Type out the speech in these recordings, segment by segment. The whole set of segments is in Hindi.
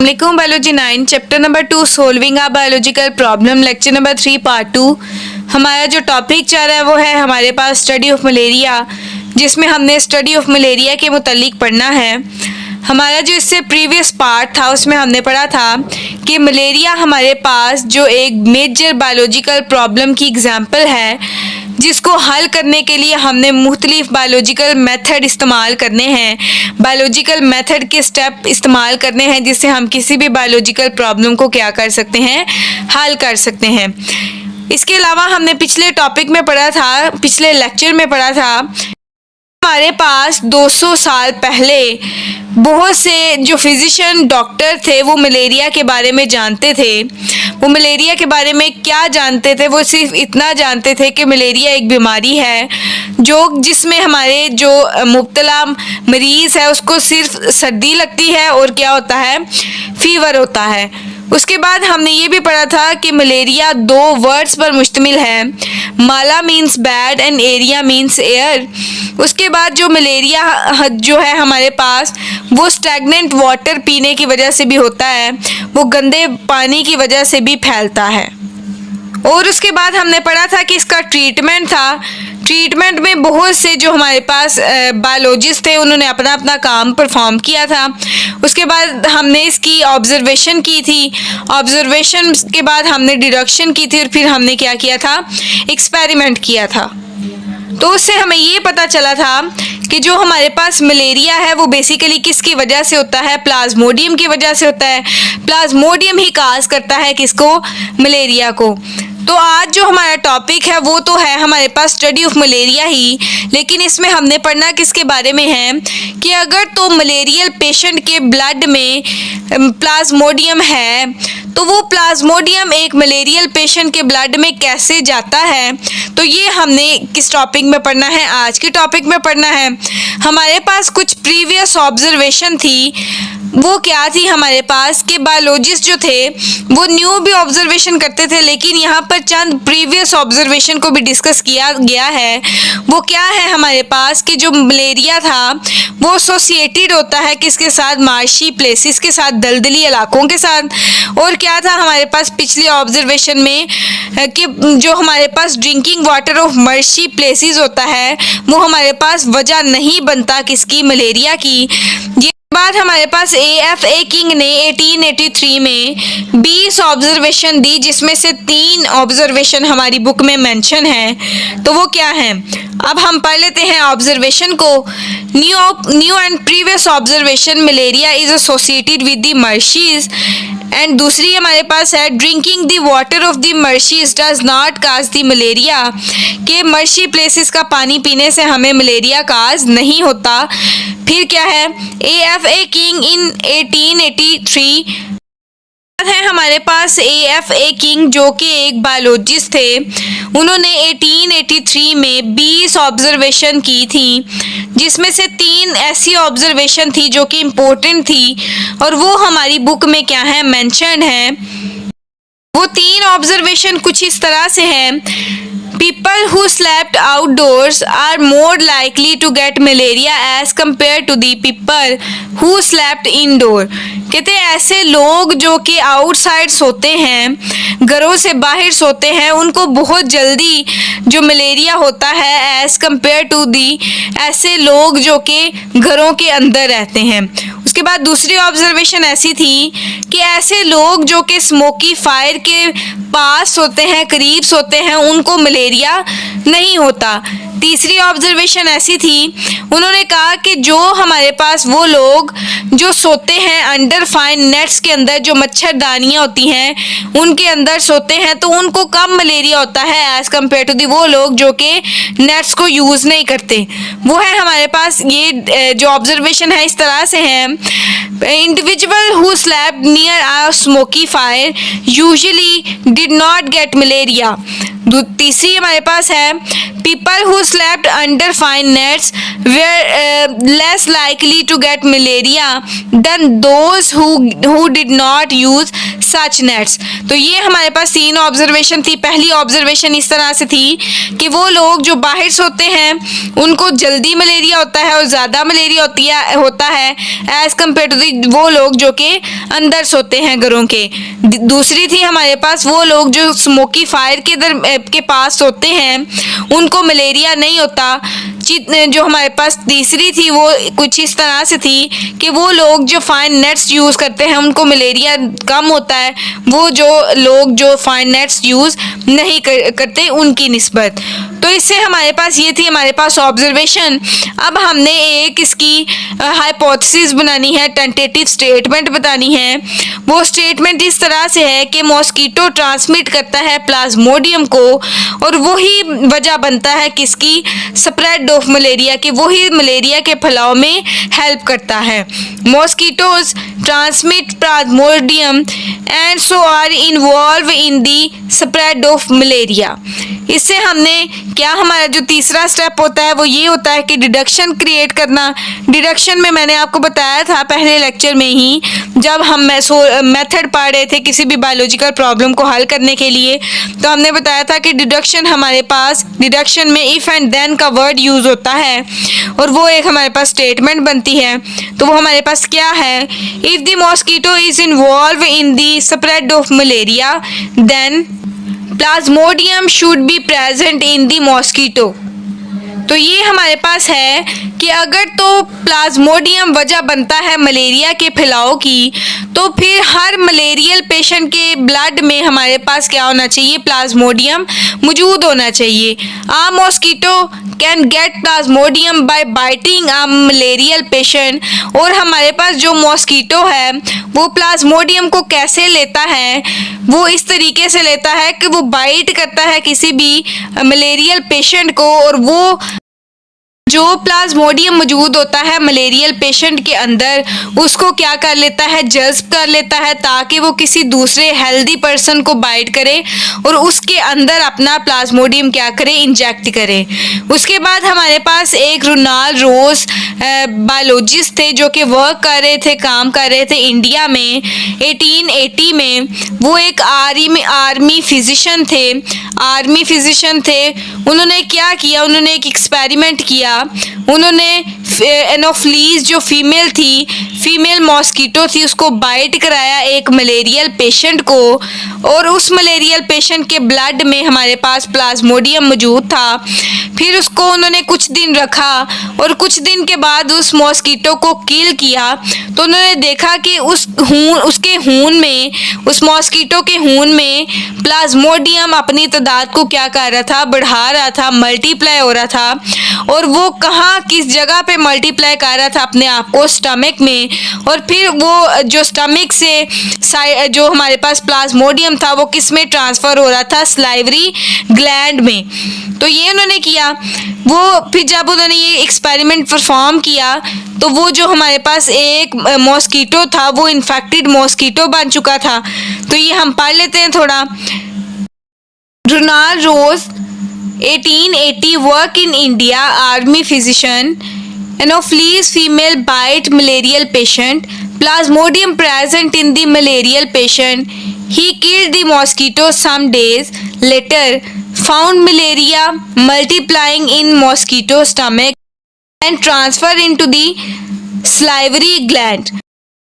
अस्सलामुअलैकुम biology 9 chapter number 2 solving a biological problem lecture number 3 part 2। हमारा जो टॉपिक चल रहा है वो है हमारे पास स्टडी ऑफ मलेरिया, जिसमें हमने स्टडी ऑफ मलेरिया के मुतालिक पढ़ना है। हमारा जो इससे प्रीवियस पार्ट था उसमें हमने पढ़ा था कि मलेरिया हमारे पास जो एक मेजर बायोलॉजिकल प्रॉब्लम की एग्जाम्पल है, जिसको हल करने के लिए हमने मुख्तलिफ बायोलॉजिकल मेथड इस्तेमाल करने हैं, बायोलॉजिकल मेथड के स्टेप इस्तेमाल करने हैं, जिससे हम किसी भी बायोलॉजिकल प्रॉब्लम को क्या कर सकते हैं, हल कर सकते हैं। इसके अलावा हमने पिछले टॉपिक में पढ़ा था, पिछले लेक्चर में पढ़ा था, हमारे पास 200 साल पहले बहुत से जो फिजिशियन डॉक्टर थे वो मलेरिया के बारे में जानते थे। वो मलेरिया के बारे में क्या जानते थे? वो सिर्फ इतना जानते थे कि मलेरिया एक बीमारी है जिसमें हमारे जो मुब्तला मरीज़ है उसको सिर्फ सर्दी लगती है और क्या होता है, फीवर होता है। उसके बाद हमने ये भी पढ़ा था कि मलेरिया 2 वर्ड्स पर मुश्तमिल है, mala means bad and aria means air. उसके बाद जो मलेरिया जो है हमारे पास वो स्टैगनेंट वाटर पीने की वजह से भी होता है, वो गंदे पानी की वजह से भी फैलता है। और उसके बाद हमने पढ़ा था कि इसका ट्रीटमेंट था। ट्रीटमेंट में बहुत से जो हमारे पास बायोलॉजिस्ट थे उन्होंने अपना अपना काम परफॉर्म किया था। उसके बाद हमने इसकी ऑब्जर्वेशन की थी, ऑब्जर्वेशन के बाद हमने डिडक्शन की थी और फिर हमने क्या किया था, एक्सपेरिमेंट किया था। तो उससे हमें ये पता चला था कि जो हमारे पास मलेरिया है वो बेसिकली किसकी वजह से होता है, प्लाज्मोडियम की वजह से होता है। प्लाज्मोडियम ही काज करता है किसको, मलेरिया को। तो आज जो हमारा टॉपिक है वो तो है हमारे पास स्टडी ऑफ मलेरिया ही, लेकिन इसमें हमने पढ़ना किसके बारे में है कि अगर तो मलेरियल पेशेंट के ब्लड में प्लाज्मोडियम है तो वो प्लाज्मोडियम एक मलेरियल पेशेंट के ब्लड में कैसे जाता है, तो ये हमने किस टॉपिक में पढ़ना है, आज के टॉपिक में पढ़ना है। हमारे पास कुछ प्रीवियस ऑब्जर्वेशन थी, वो क्या थी हमारे पास कि बायोलॉजिस्ट जो थे वो न्यू भी ऑब्जर्वेशन करते थे, लेकिन यहाँ पर चंद प्रीवियस ऑब्जर्वेशन को भी डिस्कस किया गया है। वो क्या है हमारे पास कि जो मलेरिया था वो एसोसिएटेड होता है किसके साथ, मार्शी प्लेसेस के साथ, दलदली इलाकों के साथ। और क्या था हमारे पास पिछले ऑब्जर्वेशन में कि जो हमारे पास ड्रिंकिंग वाटर ऑफ मर्शी प्लेसेस होता है वो हमारे पास वजह नहीं बनता किसकी, मलेरिया की। ये बाद हमारे पास AFA किंग ने 1883 में 20 ऑब्जर्वेशन दी, जिसमें से 3 ऑब्जर्वेशन हमारी बुक में मेंशन है। तो वो क्या है, अब हम पढ़ लेते हैं ऑब्जर्वेशन को। New and previous observation, malaria is associated with the marshes. And दूसरी हमारे पास है drinking the water of the marshes does not cause the malaria, कि मर्शी प्लेसेस का पानी पीने से हमें मलेरिया काज नहीं होता। फिर क्या है, AFA किंग इन 1883 है हमारे पास AFA किंग जो कि एक बायोलॉजिस्ट थे। उन्होंने 1883 में 20 ऑब्जर्वेशन की थी, जिसमें से 3 ऐसी ऑब्जर्वेशन थी जो कि इम्पोर्टेंट थी और वो हमारी बुक में क्या है, मेंशन है। वो 3 ऑब्जर्वेशन कुछ इस तरह से हैं। People who slept outdoors are more likely to get malaria as compared to the people who slept indoor। कहते हैं ऐसे लोग जो कि आउटसाइड सोते हैं, घरों से बाहर सोते हैं, उनको बहुत जल्दी जो मलेरिया होता है एज कंपेयर टू दी ऐसे लोग जो कि घरों के अंदर रहते हैं। उसके बाद दूसरी ऑब्जर्वेशन ऐसी थी कि ऐसे लोग जो कि स्मोकी फायर के पास सोते हैं, करीब सोते हैं, उनको मलेरिया नहीं होता। तीसरी ऑब्जर्वेशन ऐसी थी, उन्होंने कहा कि जो हमारे पास वो लोग जो सोते हैं अंडर फाइन नेट्स के अंदर, जो मच्छरदानियाँ होती हैं उनके अंदर सोते हैं, तो उनको कम मलेरिया होता है एज कम्पेयर टू दी वो लोग जो कि नेट्स को यूज़ नहीं करते। वो है हमारे पास ये जो ऑब्जर्वेशन है इस तरह से है। Individual who slept near a smoky fire usually did not gate malaria. तीसरी हमारे पास है People who slept under fine nets were less likely to get malaria than those who did not use such nets. तो ये हमारे पास 3 ऑब्जर्वेशन थी. पहली ऑब्जर्वेशन इस तरह से थी कि वो लोग जो बाहर सोते हैं उनको जल्दी मलेरिया होता है और ज़्यादा मलेरिया होता है एज़ कम्पेयर टू वो लोग जो कि अंदर सोते हैं घरों के. दूसरी थी हमारे पास वो लोग जो स्मोकी फायर के पास सोते हैं उनको मलेरिया नहीं होता. जो हमारे पास तीसरी थी वो कुछ इस तरह से थी कि वो लोग जो फाइन नेट्स यूज़ करते हैं उनको मलेरिया कम होता है, वो जो लोग जो फाइन नेट्स यूज़ नहीं करते उनकी निस्बत. तो इससे हमारे पास ये थी हमारे पास ऑब्जर्वेशन. अब हमने एक इसकी हाइपोथेसिस बनानी है, टेंटेटिव स्टेटमेंट बतानी है. वो स्टेटमेंट इस तरह से है कि मॉस्कीटो ट्रांसमिट करता है प्लाज्मोडियम को और वही वजह बनता है किसकी, स्प्रेड ऑफ मलेरिया की, वही मलेरिया के फैलाव में हेल्प करता है. Mosquitoes transmit plasmodium and so are involve in the spread of malaria. इससे हमने क्या हमारा जो तीसरा स्टेप होता है वो ये होता है कि डिडक्शन क्रिएट करना. डिडक्शन में मैंने आपको बताया था पहले लेक्चर में ही जब हम मेथड पढ़ रहे थे किसी भी बायोलॉजिकल प्रॉब्लम को हल करने के लिए, तो हमने बताया था कि डिडक्शन हमारे पास डिडक्शन में इफ़ एंड देन का वर्ड यूज़ होता है और वो एक हमारे पास स्टेटमेंट बनती है. तो वो हमारे पास क्या है, if the mosquito is involve in the spread of malaria then plasmodium should be present in the mosquito. तो ये हमारे पास है कि अगर तो प्लाज्मोडियम वजह बनता है मलेरिया के फैलाव की, तो फिर हर मलेरियल पेशेंट के ब्लड में हमारे पास क्या होना चाहिए, प्लाज्मोडियम मौजूद होना चाहिए. A mosquito can get plasmodium by biting a malarial patient. और हमारे पास जो मॉस्कीटो है वो प्लाज्मोडियम को कैसे लेता है, वो इस तरीके से लेता है कि वो बाइट करता है किसी भी मलेरियल पेशेंट को और वो जो प्लाज्मोडियम मौजूद होता है मलेरियल पेशेंट के अंदर उसको क्या कर लेता है, जज्ब कर लेता है ताकि वो किसी दूसरे हेल्दी पर्सन को बाइट करे और उसके अंदर अपना प्लाज्मोडियम क्या करे, इंजेक्ट करे. उसके बाद हमारे पास एक रोनाल्ड रोज बायोलॉजिस्ट थे जो कि वर्क कर रहे थे, काम कर रहे थे इंडिया में 1880 में. वो एक आर्मी फिजिशियन थे. उन्होंने क्या किया, उन्होंने एक एक्सपेरिमेंट किया. उन्होंने एनोफ्लीज जो फीमेल मॉस्कीटो थी उसको बाइट कराया एक मलेरियल पेशेंट को और उस मलेरियल पेशेंट के ब्लड में हमारे पास प्लाज्मोडियम मौजूद था. फिर उसको उन्होंने कुछ दिन रखा और कुछ दिन के बाद उस मॉस्कीटो को किल किया. तो उन्होंने देखा कि उस मॉस्कीटो के खून में प्लाज्मोडियम अपनी तादाद को क्या कर रहा था, बढ़ा रहा था, मल्टीप्लाई हो रहा था. और वो कहाँ किस जगह पे मल्टीप्लाई कर रहा था, अपने आप को स्टमक में. और फिर वो जो स्टमक से जो हमारे पास प्लाज्मोडियम था वो किस में ट्रांसफ़र हो रहा था, स्लाइवरी ग्लैंड में. तो ये उन्होंने किया. वो फिर जब उन्होंने ये एक्सपेरिमेंट परफॉर्म किया तो वो जो हमारे पास एक मॉस्कीटो था वो इन्फेक्टेड मॉस्कीटो बन चुका था. तो ये हम पढ़ लेते हैं थोड़ा. Ronald Ross 1880 work in India, army physician. Anopheles female bite malarial patient. Plasmodium present in the malarial patient. He killed the mosquito some days later. Found malaria multiplying in mosquito stomach and transfer into the salivary gland.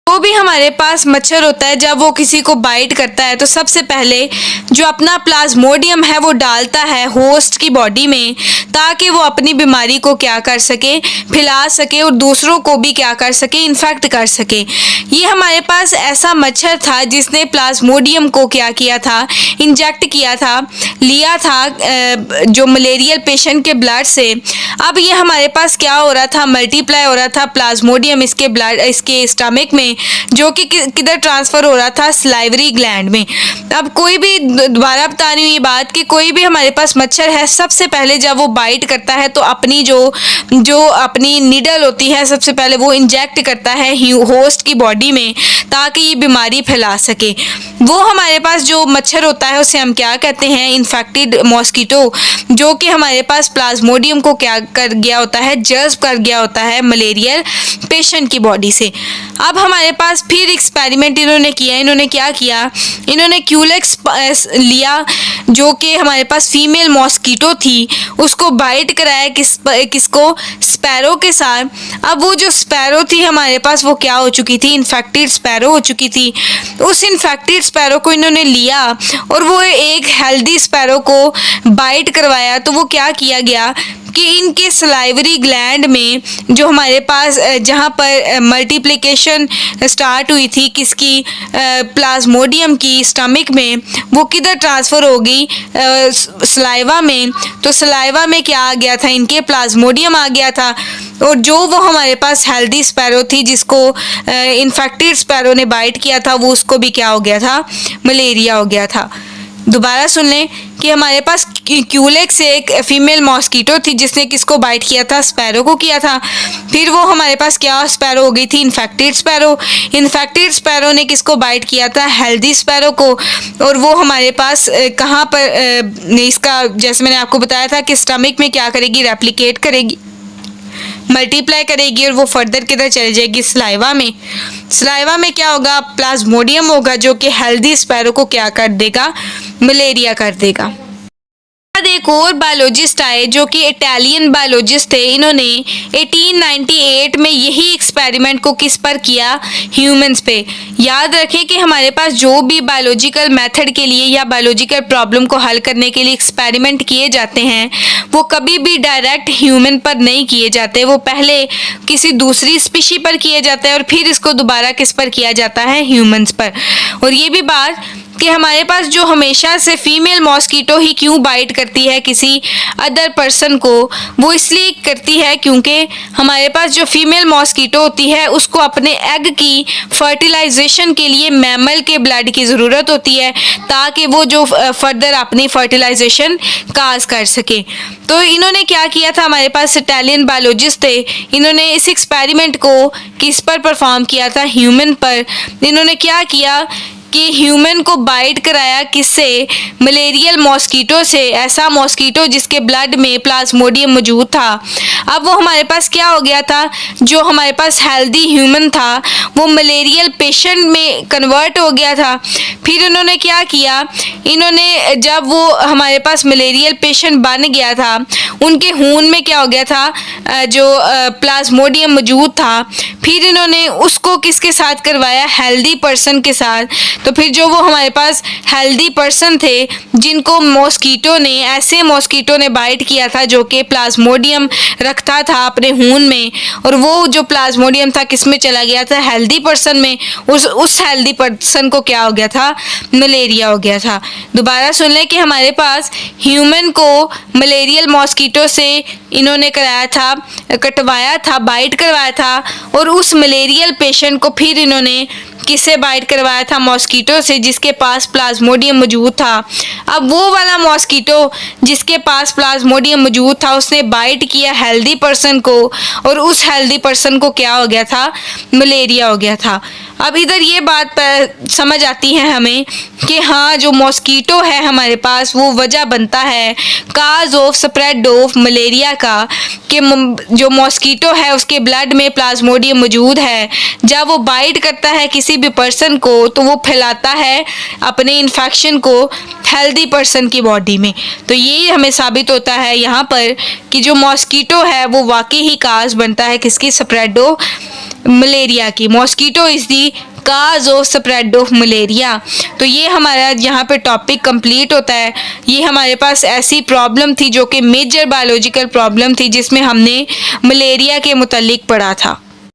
वो भी हमारे पास मच्छर होता है, जब वो किसी को बाइट करता है तो सबसे पहले जो अपना प्लाज्मोडियम है वो डालता है होस्ट की बॉडी में ताकि वो अपनी बीमारी को क्या कर सके, फैला सके और दूसरों को भी क्या कर सके, इन्फेक्ट कर सके. ये हमारे पास ऐसा मच्छर था जिसने प्लाज्मोडियम को क्या किया था, इंजेक्ट किया था, लिया था जो मलेरियल पेशेंट के ब्लड से. अब ये हमारे पास क्या हो रहा था, मल्टीप्लाई हो रहा था प्लाज्मोडियम इसके स्टमक में, जो कि किधर ट्रांसफ़र हो रहा था, स्लाइवरी ग्लैंड में. अब कोई भी, दोबारा बता रही हूँ ये बात कि कोई भी हमारे पास मच्छर है सबसे पहले जब वो बाइट करता है तो अपनी जो अपनी नीडल होती है सबसे पहले वो इंजेक्ट करता है होस्ट की बॉडी में ताकि ये बीमारी फैला सके. वो हमारे पास जो मच्छर होता है उसे हम क्या कहते हैं, इन्फेक्टेड मॉस्किटो, जो कि हमारे पास प्लाज्मोडियम को क्या कर गया होता है, जज्ब कर गया होता है मलेरियल पेशेंट की बॉडी से। अब हमारे पास फिर एक्सपेरिमेंट इन्होंने किया। इन्होंने क्या किया, इन्होंने क्यूलेक्स लिया जो कि हमारे पास फीमेल मॉस्किटो थी, उसको बाइट कराया किसको, स्पैरो के साथ। अब वो जो स्पैरो थी हमारे पास वो क्या हो चुकी थी, इन्फेक्टेड स्पैरो हो चुकी थी। उस इन्फेक्टेड स्पैरो को इन्होंने लिया और वो एक हेल्दी स्पैरो को बाइट करवाया। तो वो क्या किया गया कि इनके सलाइवरी ग्लैंड में जो हमारे पास जहाँ पर मल्टीप्लिकेशन स्टार्ट हुई थी किसकी, प्लाज्मोडियम की स्टमक में, वो किधर ट्रांसफ़र हो गई, सलाइवा में। तो सलाइवा में क्या आ गया था, इनके प्लाज्मोडियम आ गया था। और जो वो हमारे पास हेल्दी स्पैरो थी जिसको इन्फेक्टेड स्पैरो ने बाइट किया था, वो उसको भी क्या हो गया था, मलेरिया हो गया था। दोबारा सुन लें कि हमारे पास क्यूलेक्स एक फीमेल मॉस्किटो थी जिसने किसको बाइट किया था, स्पैरो को किया था। फिर वो हमारे पास क्या स्पैरो हो गई थी, इन्फेक्टेड स्पैरो। इन्फेक्टेड स्पैरो ने किसको बाइट किया था, हेल्दी स्पैरो को। और वो हमारे पास कहाँ पर इसका, जैसे मैंने आपको बताया था कि स्टमक में क्या करेगी, रेप्लिकेट करेगी, मल्टीप्लाई करेगी और वो फर्दर किधर चली जाएगी, सलाइवा में। सलाइवा में क्या होगा, प्लाज्मोडियम होगा जो कि हेल्दी स्पैरो को क्या कर देगा, मलेरिया कर देगा। एक और बायोलॉजिस्ट आए जो कि इटालियन बायोलॉजिस्ट थे। इन्होंने 1898 में यही एक्सपेरिमेंट को किस पर किया, ह्यूमंस पे। याद रखें कि हमारे पास जो भी बायोलॉजिकल मेथड के लिए या बायोलॉजिकल प्रॉब्लम को हल करने के लिए एक्सपेरिमेंट किए जाते हैं वो कभी भी डायरेक्ट ह्यूमन पर नहीं किए जाते, वो पहले किसी दूसरी स्पीशी पर किए जाते हैं और फिर इसको दोबारा किस पर किया जाता है, ह्यूमंस पर। और ये भी बात कि हमारे पास जो हमेशा से फीमेल मॉस्किटो ही क्यों बाइट करती है किसी अदर पर्सन को, वो इसलिए करती है क्योंकि हमारे पास जो फीमेल मॉस्किटो होती है उसको अपने एग की फर्टिलाइजेशन के लिए मैमल के ब्लड की ज़रूरत होती है ताकि वो जो फर्दर अपनी फर्टिलाइजेशन काज कर सके। तो इन्होंने क्या किया था, हमारे पास इटालियन बायोलॉजिस्ट थे, इन्होंने इस एक्सपेरिमेंट को किस पर परफॉर्म किया था, ह्यूमन पर। इन्होंने क्या किया कि ह्यूमन को बाइट कराया किससे, मलेरियल मॉस्किटो से, ऐसा मॉस्किटो जिसके ब्लड में प्लाज्मोडियम मौजूद था। अब वो हमारे पास क्या हो गया था, जो हमारे पास हेल्दी ह्यूमन था वो मलेरियल पेशेंट में कन्वर्ट हो गया था। फिर इन्होंने क्या किया, इन्होंने जब वो हमारे पास मलेरियल पेशेंट बन गया था उनके खून में क्या हो गया था, जो प्लाज्मोडियम मौजूद था, फिर इन्होंने उसको किसके साथ करवाया, हेल्दी पर्सन के साथ। तो फिर जो वो हमारे पास हेल्दी पर्सन थे जिनको मॉस्किटो ने, ऐसे मॉस्किटो ने बाइट किया था जो कि प्लाज्मोडियम रखता था अपने खून में, और वो जो प्लाज्मोडियम था किस में चला गया था, हेल्दी पर्सन में। उस हेल्दी पर्सन को क्या हो गया था, मलेरिया हो गया था। दोबारा सुन लें कि हमारे पास ह्यूमन को मलेरियल मॉस्किटो से इन्होंने कराया था, कटवाया था, बाइट करवाया था, और उस मलेरियल पेशेंट को फिर इन्होंने किससे बाइट करवाया था, मॉस्किटो से जिसके पास प्लाज्मोडियम मौजूद था। अब वो वाला मॉस्किटो जिसके पास प्लाज्मोडियम मौजूद था उसने बाइट किया हेल्दी पर्सन को, और उस हेल्दी पर्सन को क्या हो गया था, मलेरिया हो गया था। अब इधर ये बात समझ आती है हमें कि हाँ, जो मॉस्किटो है हमारे पास वो वजह बनता है cause of spread of malaria का, कि जो मॉस्किटो है उसके ब्लड में प्लाज्मोडियम मौजूद है। जब वो बाइट करता है किसी भी पर्सन को तो वो फैलाता है अपने इन्फेक्शन को हेल्दी पर्सन की बॉडी में। तो ये हमें साबित होता है यहाँ पर कि जो मॉस्किटो है वो वाकई ही काज बनता है किसकी, स्प्रेड ऑफ मलेरिया की। Mosquito is the cause of spread of malaria. तो ये हमारा यहाँ पे टॉपिक कंप्लीट होता है। ये हमारे पास ऐसी प्रॉब्लम थी जो कि मेजर बायोलॉजिकल प्रॉब्लम थी जिसमें हमने मलेरिया के मुतालिक पढ़ा था।